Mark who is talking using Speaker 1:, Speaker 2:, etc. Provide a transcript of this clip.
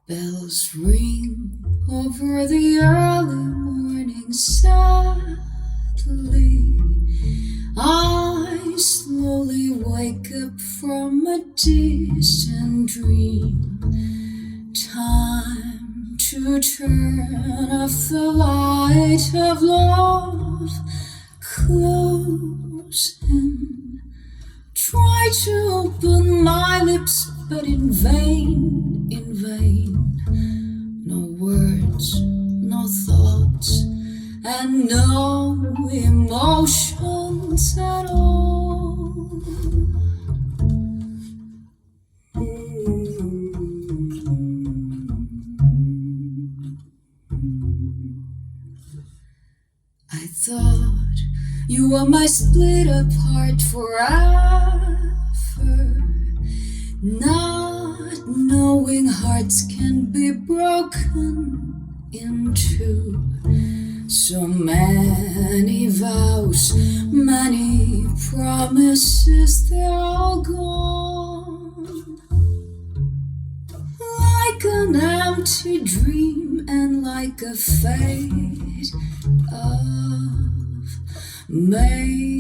Speaker 1: Bells ring over the early morning sadly. I slowly wake up from a distant dream. Time to turn off the light of love. Close in. Try to open my lips, but in vain, in vain. No words, no thoughts, and no emotions at all. I thought you were my split apart forever, not knowing hearts can be broken in two. So many vows, many promises, they're all gone. Like an empty dream and like a fate of Mayflower.